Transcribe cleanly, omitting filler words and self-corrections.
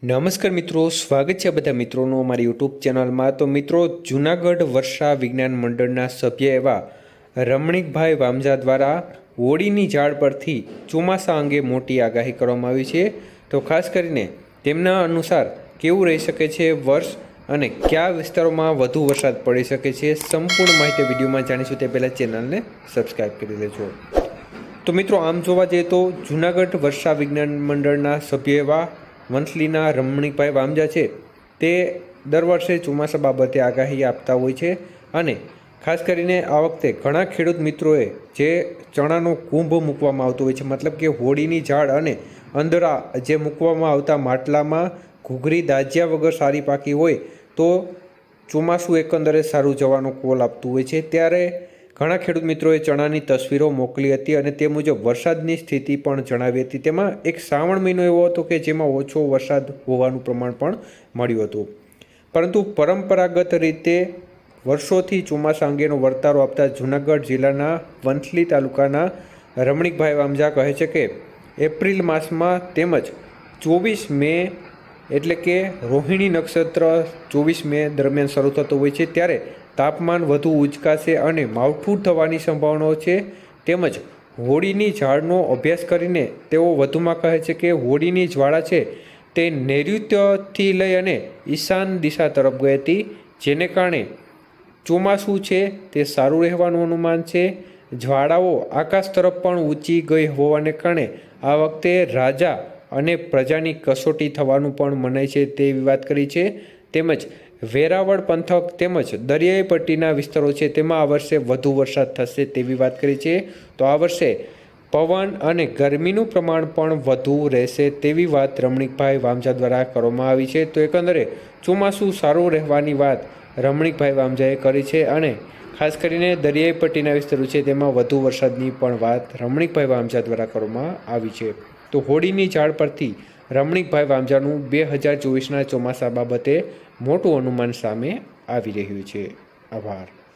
નમસ્કાર મિત્રો, સ્વાગત છે બધા મિત્રોનું અમારી યુટ્યુબ ચેનલમાં। તો મિત્રો, જૂનાગઢ વર્ષા વિજ્ઞાન મંડળના સભ્ય એવા રમણીકભાઈ વામજા દ્વારા હોળીની ઝાડ પરથી ચોમાસા અંગે મોટી આગાહી કરવામાં આવી છે। તો ખાસ કરીને તેમના અનુસાર કેવું રહી શકે છે વર્ષ અને કયા વિસ્તારોમાં વધુ વરસાદ પડી શકે છે, સંપૂર્ણ માહિતી વિડીયોમાં જાણીશું। તે પહેલાં ચેનલને સબસ્ક્રાઈબ કરી લેજો। તો મિત્રો, આમ જોવા જઈએ તો જૂનાગઢ વર્ષા વિજ્ઞાન મંડળના સભ્ય એવા વંથલીના રમણીકભાઈ વામજા છે તે દર વર્ષે ચોમાસા બાબતે આગાહી આપતા હોય છે અને ખાસ કરીને આ વખતે ઘણા ખેડૂત મિત્રોએ જે ચણાનો કુંભ મૂકવામાં આવતો હોય છે, મતલબ કે હોળીની ઝાડ અને અંદર જે મૂકવામાં આવતા માટલામાં ઘૂઘરી દાજ્યા વગર સારી પાકી હોય તો ચોમાસું એકંદરે સારું જવાનો કોલ આપતું હોય છે। ત્યારે ઘણા ખેડૂત મિત્રોએ ચણાની તસવીરો મોકલી હતી અને તે મુજબ વરસાદની સ્થિતિ પણ જણાવી હતી। તેમાં એક શ્રાવણ મહિનો એવો હતો કે જેમાં ઓછો વરસાદ હોવાનું પ્રમાણ પણ મળ્યું હતું, પરંતુ પરંપરાગત રીતે વર્ષોથી ચોમાસા અંગેનો વર્તારો આપતા જૂનાગઢ જિલ્લાના વંથલી તાલુકાના રમણીકભાઈ વામજા કહે છે કે એપ્રિલ માસમાં તેમજ 24 મે એટલે કે રોહિણી નક્ષત્ર 24 મે દરમિયાન શરૂ થતો હોય છે, ત્યારે તાપમાન વધુ ઉંચકાશે અને માવઠું થવાની સંભાવનાઓ છે। તેમજ હોળીની ઝાડનો અભ્યાસ કરીને તેઓ વધુમાં કહે છે કે હોળીની જ્વાળા છે તે નૈઋત્યથી લઈ અને ઈશાન દિશા તરફ ગઈ હતી, જેને કારણે ચોમાસું છે તે સારું રહેવાનું અનુમાન છે। જ્વાળાઓ આકાશ તરફ પણ ઊંચી ગઈ હોવાને કારણે આ વખતે રાજા અને પ્રજાની કસોટી થવાનું પણ મનાય છે તેવી વાત કરી છે। તેમજ વેરાવળ પંથક તેમજ દરિયાઈ પટ્ટીના વિસ્તારો છે તેમાં આ વર્ષે વધુ વરસાદ થશે તેવી વાત કરી છે। તો આ વર્ષે પવન અને ગરમીનું પ્રમાણ પણ વધુ રહેશે તેવી વાત રમણીકભાઈ વામજા દ્વારા કરવામાં આવી છે। તો એકંદરે ચોમાસું સારું રહેવાની વાત રમણીકભાઈ વામજાએ કરી છે અને ખાસ કરીને દરિયાઈ પટ્ટીના વિસ્તારો છે તેમાં વધુ વરસાદની પણ વાત રમણીકભાઈ વામજા દ્વારા કરવામાં આવી છે। તો હોળીની ઝાડ પરથી રમણીકભાઈ વામજાનું 2024ના ચોમાસા બાબતે મોટું અનુમાન સામે આવી રહ્યું છે। આભાર।